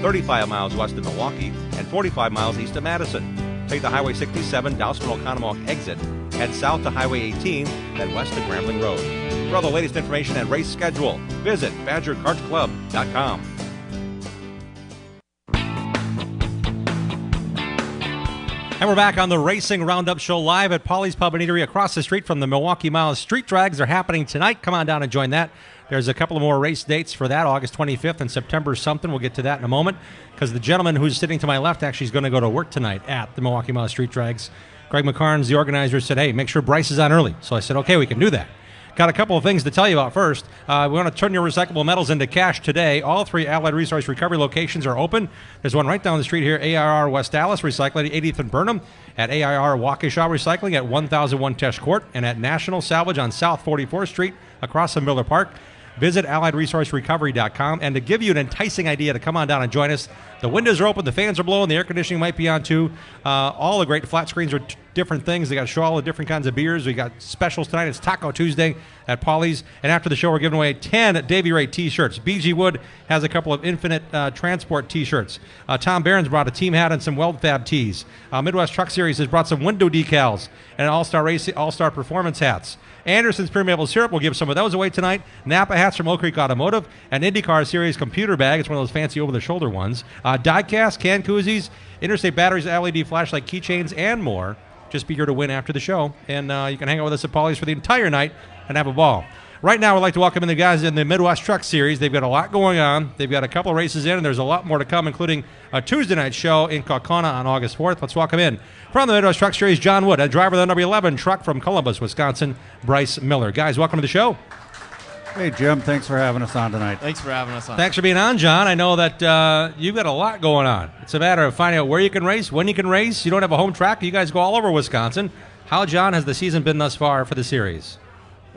35 miles west of Milwaukee, and 45 miles east of Madison. Take the Highway 67 Dowston-Oconomowoc exit, head south to Highway 18, then west to Grambling Road. For all the latest information and race schedule, visit BadgerKartClub.com. And we're back on the Racing Roundup Show live at Polly's Pub and Eatery across the street from the Milwaukee Miles Street Drags. They're happening tonight. Come on down and join that. There's a couple of more race dates for that, August 25th and September something. We'll get to that in a moment because the gentleman who's sitting to my left actually is going to go to work tonight at the Milwaukee Miles Street Drags. Greg McCarnes, the organizer, said, hey, make sure Bryce is on early. So I said, okay, we can do that. Got a couple of things to tell you about first. We want to turn your recyclable metals into cash today. All 3 Allied Resource Recovery locations are open. There's one right down the street here, AIR West Dallas Recycling, 80th and Burnham, at AIR Waukesha Recycling at 1001 Tesh Court, and at National Salvage on South 44th Street across from Miller Park. Visit AlliedResourceRecovery.com. And to give you an enticing idea to come on down and join us, the windows are open, the fans are blowing, the air conditioning might be on too. All the great flat screens are different things. They got to show all the different kinds of beers. We got specials tonight. It's Taco Tuesday at Polly's. And after the show, we're giving away 10 Davy Ray T-shirts. BG Wood has a couple of Infinite Transport T-shirts. Tom Barron's brought a team hat and some Weld Fab tees. Midwest Truck Series has brought some window decals and All-Star Performance hats. Anderson's Pure Maple Syrup will give some of those away tonight. Napa hats from Oak Creek Automotive. An IndyCar Series computer bag. It's one of those fancy over-the-shoulder ones. Die-cast, can koozies, Interstate Batteries, LED flashlight keychains, and more. Just be here to win after the show. And you can hang out with us at Polly's for the entire night and have a ball. Right now, we'd like to welcome in the guys in the Midwest Truck Series. They've got a lot going on. They've got a couple of races in, and there's a lot more to come, including a Tuesday night show in Kaukauna on August 4th. Let's welcome in from the Midwest Truck Series, John Wood, a driver of the number 11 truck from Columbus, Wisconsin, Bryce Miller. Guys, welcome to the show. Hey, Jim. Thanks for having us on tonight. Thanks for having us on. Thanks for being on, John. I know that you've got a lot going on. It's a matter of finding out where you can race, when you can race. You don't have a home track. You guys go all over Wisconsin. How, John, has the season been thus far for the series?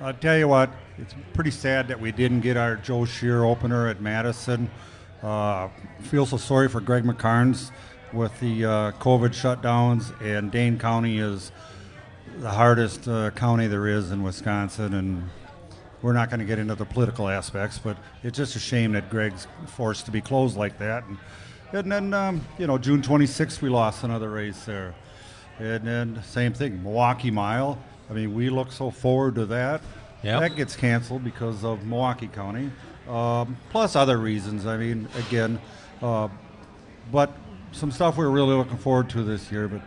I'll tell you what, it's pretty sad that we didn't get our Joe Shear opener at Madison. Feel so sorry for Greg McCarnes with the COVID shutdowns, and Dane County is the hardest county there is in Wisconsin, and we're not going to get into the political aspects, but it's just a shame that Greg's forced to be closed like that. And then, June 26th, we lost another race there. And then same thing, Milwaukee Mile. I mean, we look so forward to that. Yep. That gets canceled because of Milwaukee County, plus other reasons. I mean, again, but some stuff we're really looking forward to this year. But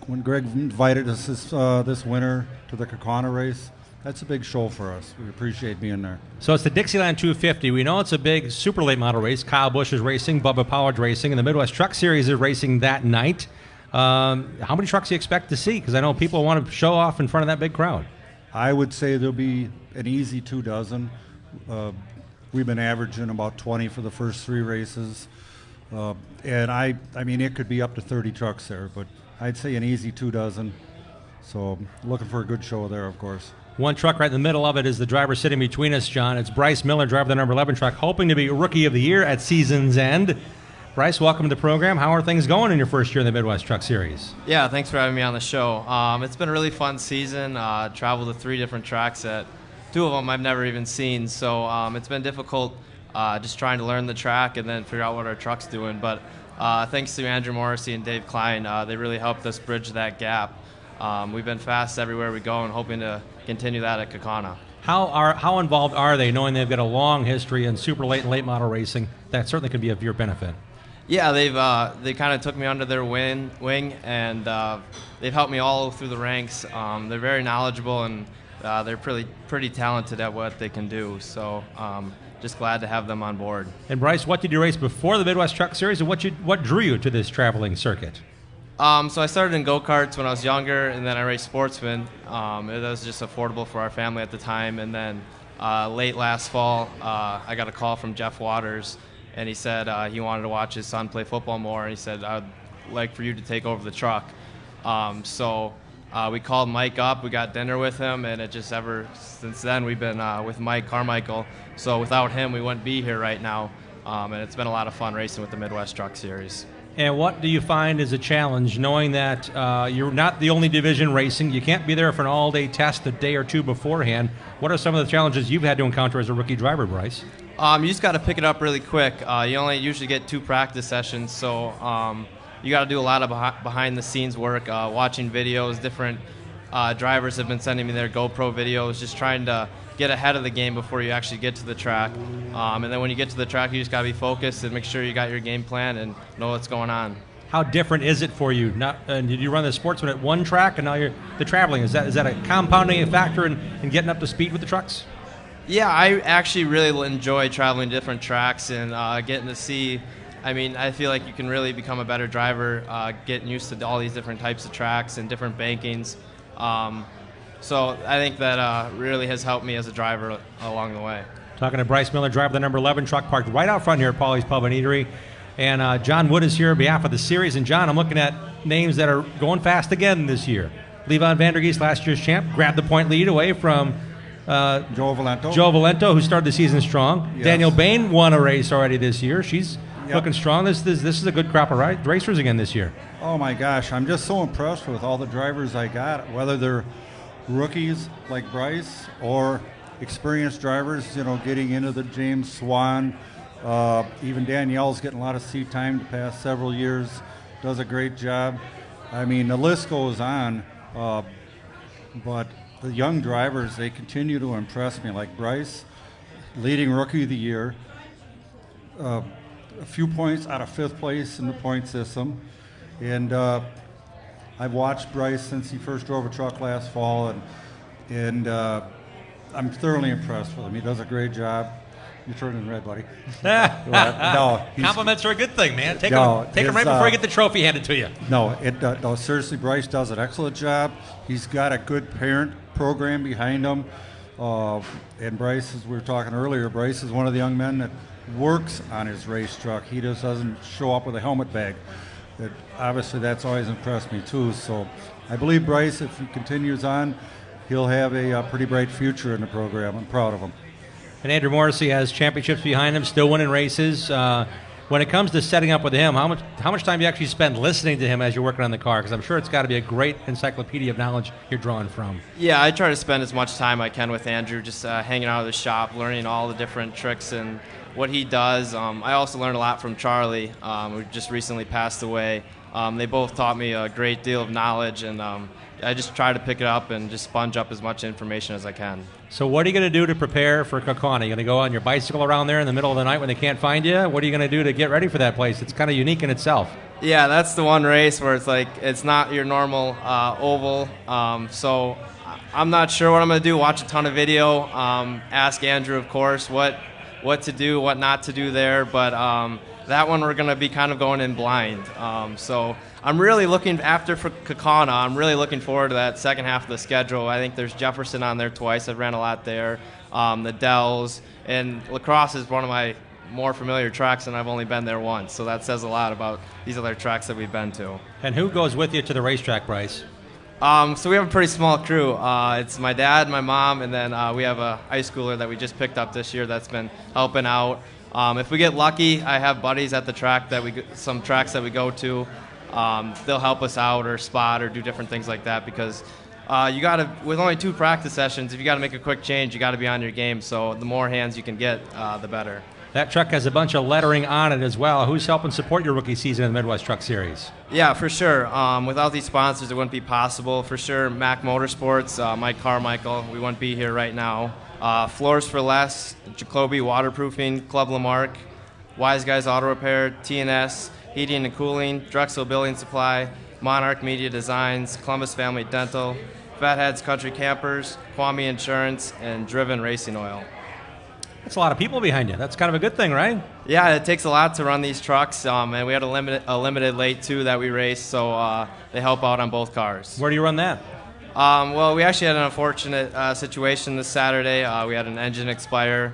when Greg invited us this winter to the Kaukauna race, that's a big show for us. We appreciate being there. So it's the Dixieland 250. We know it's a big super late model race. Kyle Busch is racing, Bubba Pollard racing, and the Midwest Truck Series is racing that night. How many trucks do you expect to see? Because I know people want to show off in front of that big crowd. I would say there'll be an easy 24. We've been averaging about 20 for the first 3 races. And I mean, it could be up to 30 trucks there, but I'd say an easy 24. So looking for a good show there, of course. One truck right in the middle of it is the driver sitting between us, John. It's Bryce Miller, driver of the number 11 truck, hoping to be Rookie of the Year at season's end. Bryce, welcome to the program. How are things going in your first year in the Midwest Truck Series? Yeah, thanks for having me on the show. It's been a really fun season. Traveled to 3 different tracks that 2 of them I've never even seen. So it's been difficult just trying to learn the track and then figure out what our truck's doing. But thanks to Andrew Morrissey and Dave Klein, they really helped us bridge that gap. We've been fast everywhere we go and hoping to continue that at Kaukauna. How involved are they, knowing they've got a long history in super late and late model racing? That certainly could be of your benefit. Yeah, they kind of took me under their wing, and they've helped me all through the ranks. They're very knowledgeable, and they're pretty talented at what they can do. So just glad to have them on board. And Bryce, what did you race before the Midwest Truck Series, and what drew you to this traveling circuit? So I started in go-karts when I was younger, and then I raced sportsman. It was just affordable for our family at the time. And then late last fall, I got a call from Jeff Waters, and he said he wanted to watch his son play football more, and he said, I'd like for you to take over the truck. So we called Mike up, we got dinner with him, and it just ever since then we've been with Mike Carmichael. So without him, we wouldn't be here right now, and it's been a lot of fun racing with the Midwest Truck Series. And what do you find is a challenge, knowing that you're not the only division racing? You can't be there for an all-day test a day or two beforehand. What are some of the challenges you've had to encounter as a rookie driver, Bryce? You just got to pick it up really quick. You only usually get 2 practice sessions, so you got to do a lot of behind-the-scenes work, watching videos. Different drivers have been sending me their GoPro videos, just trying to get ahead of the game before you actually get to the track. And then when you get to the track, you just got to be focused and make sure you got your game plan and know what's going on. How different is it for you? Did you run the Sportsman at one track, and now you're the traveling? Is that a compounding factor in getting up to speed with the trucks? Yeah, I actually really enjoy traveling to different tracks and getting to see. I mean, I feel like you can really become a better driver, getting used to all these different types of tracks and different bankings. So I think that really has helped me as a driver along the way. Talking to Bryce Miller, driver of the number 11 truck parked right out front here at Paulie's Pub and Eatery. And John Wood is here on behalf of the series. And John, I'm looking at names that are going fast again this year. Levon Vandergeest, last year's champ, grabbed the point lead away from Joe Valento, who started the season strong. Yes. Danielle Bain won a race already this year. She's looking strong. This is a good crop of racers again this year. Oh my gosh, I'm just so impressed with all the drivers I got, whether they're rookies like Bryce or experienced drivers, getting into the James Swan. Even Danielle's getting a lot of seat time the past several years, does a great job. I mean, the list goes on, but the young drivers, they continue to impress me, like Bryce, leading Rookie of the Year, a few points out of 5th place in the point system. And I've watched Bryce since he first drove a truck last fall, and I'm thoroughly impressed with him. He does a great job. You're turning red, buddy. No, compliments are a good thing, man. Take them right before you get the trophy handed to you. No, seriously, Bryce does an excellent job. He's got a good parent program behind him. And Bryce, as we were talking earlier, Bryce is one of the young men that works on his race truck. He just doesn't show up with a helmet bag. Obviously, that's always impressed me, too. So I believe Bryce, if he continues on, he'll have a pretty bright future in the program. I'm proud of him. And Andrew Morrissey has championships behind him, still winning races. When it comes to setting up with him, how much time do you actually spend listening to him as you're working on the car? Because I'm sure it's got to be a great encyclopedia of knowledge you're drawing from. Yeah, I try to spend as much time I can with Andrew, just hanging out of the shop, learning all the different tricks and what he does. I also learned a lot from Charlie, who just recently passed away. They both taught me a great deal of knowledge, and I just try to pick it up and just sponge up as much information as I can. So what are you going to do to prepare for Kaukauna? Are you going to go on your bicycle around there in the middle of the night when they can't find you? What are you going to do to get ready for that place? It's kind of unique in itself. Yeah, that's the one race where it's like it's not your normal oval. So I'm not sure what I'm going to do. Watch a ton of video. Ask Andrew, of course, what to do, what not to do there. But that one we're going to be kind of going in blind. So I'm really looking after for Kaukauna. I'm really looking forward to that second half of the schedule. I think there's Jefferson on there twice. I've ran a lot there. The Dells, and La Crosse is one of my more familiar tracks, and I've only been there once. So that says a lot about these other tracks that we've been to. And who goes with you to the racetrack, Bryce? So we have a pretty small crew. It's my dad, my mom, and then we have a high schooler that we just picked up this year that's been helping out. If we get lucky, I have buddies at the track some tracks that we go to. They'll help us out or spot or do different things like that because with only 2 practice sessions, if you got to make a quick change, you got to be on your game. So the more hands you can get, the better. That truck has a bunch of lettering on it as well. Who's helping support your rookie season in the Midwest Truck Series? Yeah, for sure. Without these sponsors, it wouldn't be possible. For sure, Mac Motorsports, Mike Carmichael, we wouldn't be here right now. Floors for Less, Jacoby Waterproofing, Club Lamarck, Wise Guys Auto Repair, TNS, Heating and Cooling, Drexel Building Supply, Monarch Media Designs, Columbus Family Dental, Fatheads Country Campers, Kwame Insurance, and Driven Racing Oil. That's a lot of people behind you. That's kind of a good thing, right? Yeah, it takes a lot to run these trucks, and we had a limited late too that we raced, so they help out on both cars. Where do you run that? Well, we actually had an unfortunate situation this Saturday. We had an engine expire,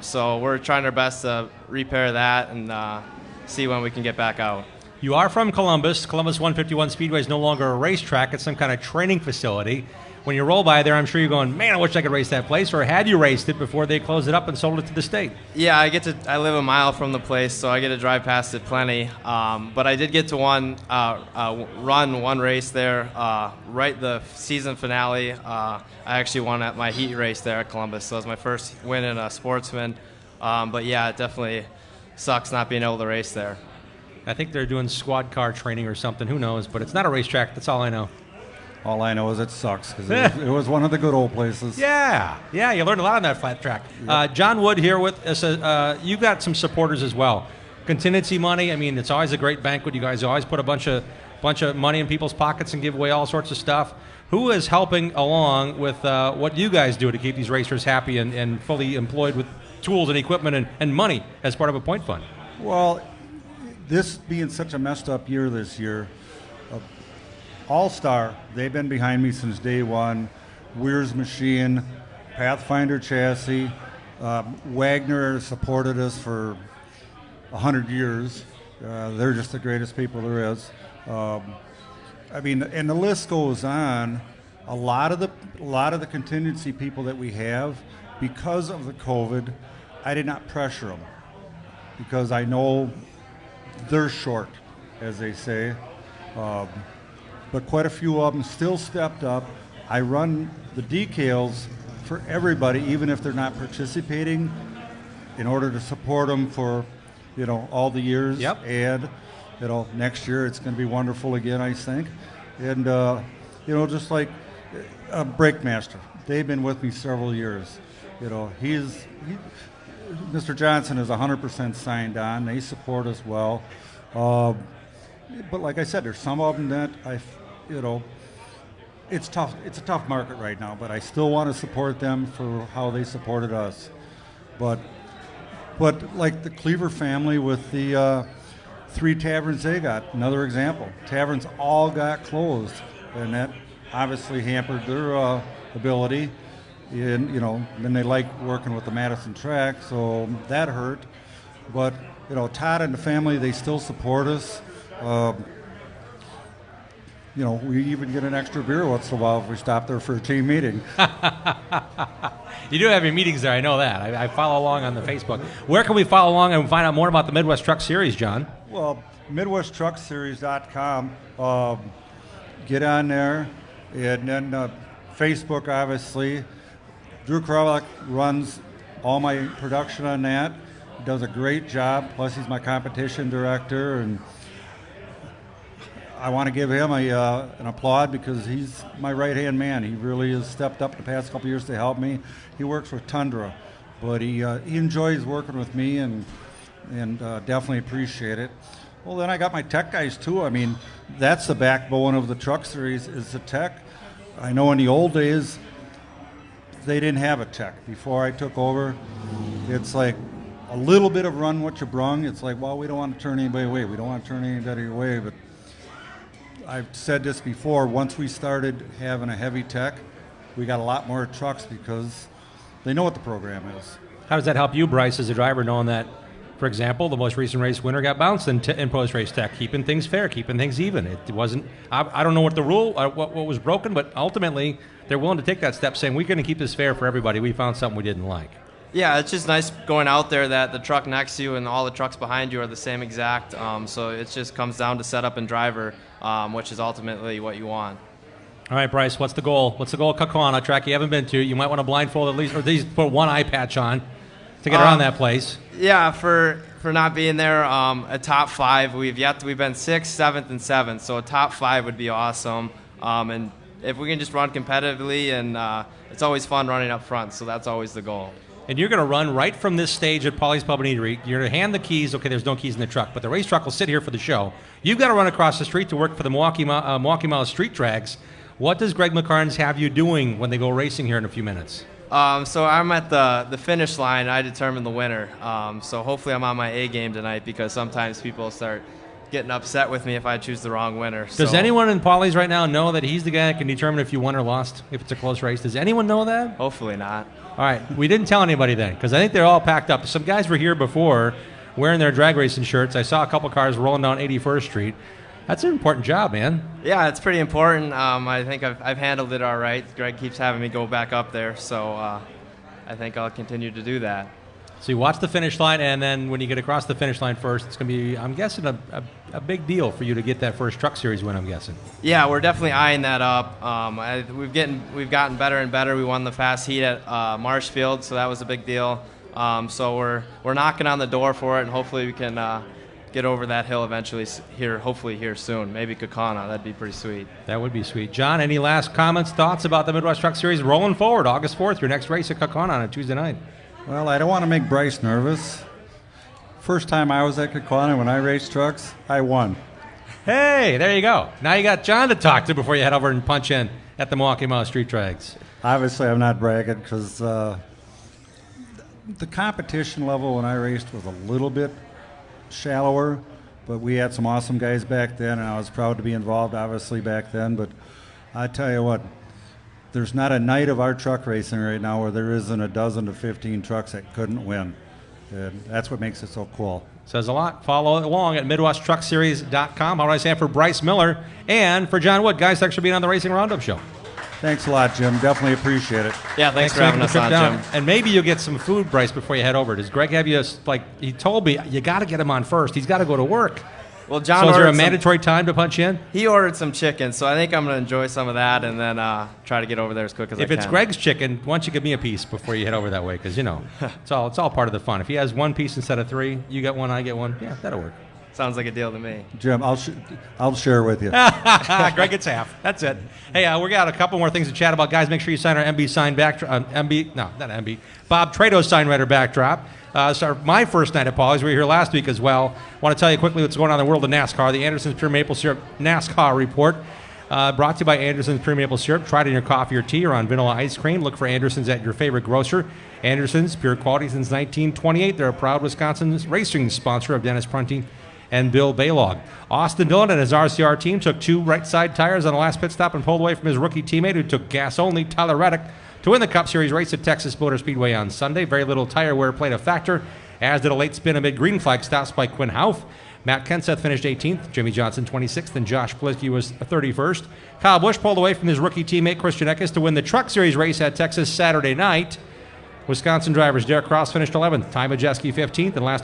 so we're trying our best to repair that and see when we can get back out. You are from Columbus. Columbus 151 Speedway is no longer a racetrack. It's some kind of training facility. When you roll by there, I'm sure you're going, man, I wish I could race that place. Or had you raced it before they closed it up and sold it to the state? Yeah, I live a mile from the place, so I get to drive past it plenty. But I did get to run one race there, right the season finale. I actually won at my heat race there at Columbus, so it was my first win in a Sportsman. But yeah, it definitely sucks not being able to race there. I think they're doing squad car training or something. Who knows? But it's not a racetrack. That's all I know. All I know is it sucks because it was one of the good old places. Yeah, you learned a lot on that flat track. Yep. John Wood here with us. You got some supporters as well. Contingency money. I mean, it's always a great banquet. You guys always put a bunch of money in people's pockets and give away all sorts of stuff. Who is helping along with what you guys do to keep these racers happy and fully employed with tools and equipment and money as part of a point fund? Well, this being such a messed up year this year, All-Star, they've been behind me since day one. Weir's Machine, Pathfinder Chassis, Wagner supported us for 100 years. They're just the greatest people there is. I mean, and the list goes on. A lot of the contingency people that we have, because of the COVID, I did not pressure them because I know they're short, as they say. But quite a few of them still stepped up. I run the decals for everybody, even if they're not participating, in order to support them for, all the years. Yep. And, next year it's going to be wonderful again, I think. And, just like Breakmaster, they've been with me several years. Mr. Johnson is 100% signed on. They support us well. But like I said, there's some of them that it's tough. It's a tough market right now, but I still want to support them for how they supported us. But like the Cleaver family with the 3 taverns they got, another example. Taverns all got closed, and that obviously hampered their ability. And then they like working with the Madison track, so that hurt. But Todd and the family, they still support us. We even get an extra beer once in a while if we stop there for a team meeting. You do have your meetings there, I know that. I follow along on the Facebook. Where can we follow along and find out more about the Midwest Truck Series, John? Well, MidwestTruckSeries.com. Get on there. And then Facebook, obviously. Drew Krawalik runs all my production on that. He does a great job. Plus, he's my competition director, and I want to give him an applaud because he's my right-hand man. He really has stepped up the past couple years to help me. He works with Tundra, but he enjoys working with me and definitely appreciate it. Well, then I got my tech guys too. I mean, that's the backbone of the truck series is the tech. I know in the old days they didn't have a tech. Before I took over, it's like a little bit of run what you brung. It's like, well, we don't want to turn anybody away. We don't want to turn anybody away, but I've said this before, once we started having a heavy tech, we got a lot more trucks because they know what the program is. How does that help you, Bryce, as a driver, knowing that, for example, the most recent race winner got bounced in post-race tech, keeping things fair, keeping things even? It wasn't, I don't know what the rule, what was broken, but ultimately they're willing to take that step saying, we're going to keep this fair for everybody. We found something we didn't like. Yeah, it's just nice going out there that the truck next to you and all the trucks behind you are the same exact. So it just comes down to setup and driver, which is ultimately what you want. All right, Bryce, what's the goal? What's the goal at Kaukauna, track you haven't been to? You might want to blindfold at least, or at least put one eye patch on to get around that place. Yeah, for not being there, a top 5. We've been 6th, 7th, and 7th, so a top 5 would be awesome. And if we can just run competitively, and it's always fun running up front, so that's always the goal. And you're going to run right from this stage at Pauly's Pub and Eatery. You're going to hand the keys. Okay, there's no keys in the truck, but the race truck will sit here for the show. You've got to run across the street to work for the Milwaukee Mile Street Drags. What does Greg McCarnes have you doing when they go racing here in a few minutes? So I'm at the finish line. I determine the winner. So hopefully I'm on my A game tonight because sometimes people start getting upset with me if I choose the wrong winner. Does anyone in Pauly's right now know that he's the guy that can determine if you won or lost, if it's a close race? Does anyone know that? Hopefully not. All right, we didn't tell anybody then because I think they're all packed up. Some guys were here before wearing their drag racing shirts. I saw a couple cars rolling down 81st Street. That's an important job, man. Yeah, it's pretty important. I think I've handled it all right. Greg keeps having me go back up there, so I think I'll continue to do that. So you watch the finish line, and then when you get across the finish line first, it's going to be, I'm guessing, a big deal for you to get that first Truck Series win, I'm guessing. Yeah, we're definitely eyeing that up. We've gotten better and better. We won the fast heat at Marshfield, so that was a big deal. So we're knocking on the door for it, and hopefully we can get over that hill eventually hopefully here soon. Maybe Kaukauna. That'd be pretty sweet. That would be sweet. John, any last comments, thoughts about the Midwest Truck Series rolling forward? August 4th, your next race at Kaukauna on a Tuesday night. Well, I don't want to make Bryce nervous. First time I was at Kaukauna when I raced trucks, I won. Hey, there you go. Now you got John to talk to before you head over and punch in at the Milwaukee Mile Street Drags. Obviously, I'm not bragging because the competition level when I raced was a little bit shallower, but we had some awesome guys back then, and I was proud to be involved, obviously, back then. But I tell you what, there's not a night of our truck racing right now where there isn't a dozen to 15 trucks that couldn't win. And that's what makes it so cool. Says a lot. Follow along at MidwestTruckSeries.com. How do I say for Bryce Miller and for John Wood? Guys, thanks for being on the Racing Roundup Show. Thanks a lot, Jim. Definitely appreciate it. Yeah, thanks for having us on, Jim. And maybe you'll get some food, Bryce, before you head over. Does Greg have you, he told me, you got to get him on first. He's got to go to work. Well, John, so is there a mandatory time to punch in? He ordered some chicken, so I think I'm going to enjoy some of that and then try to get over there as quick as I can. If it's Greg's chicken, why don't you give me a piece before you head over that way? Because, it's all part of the fun. If he has one piece instead of three, you get one, I get one. Yeah, that'll work. Sounds like a deal to me. Jim, I'll share with you. Greg gets half. That's it. Hey, we got a couple more things to chat about. Guys, make sure you sign our MB sign backdrop. Bob Trado's sign writer backdrop. My first night at Paulie's. We were here last week as well. I want to tell you quickly what's going on in the world of NASCAR. The Anderson's Pure Maple Syrup NASCAR Report. Brought to you by Anderson's Pure Maple Syrup. Try it in your coffee or tea or on vanilla ice cream. Look for Anderson's at your favorite grocer. Anderson's, pure quality since 1928. They're a proud Wisconsin racing sponsor of Dennis Prunty and Bill Baylog. Austin Dillon and his RCR team took 2 right side tires on the last pit stop and pulled away from his rookie teammate who took gas only, Tyler Reddick, to win the Cup Series race at Texas Motor Speedway on Sunday. Very little tire wear played a factor, as did a late spin amid green flag stops by Quinn Houff. Matt Kenseth finished 18th, Jimmy Johnson 26th, and Josh Plisky was 31st. Kyle Busch pulled away from his rookie teammate Christian Eckes to win the Truck Series race at Texas Saturday night. Wisconsin drivers Derek Cross finished 11th, Ty Majeski 15th, and last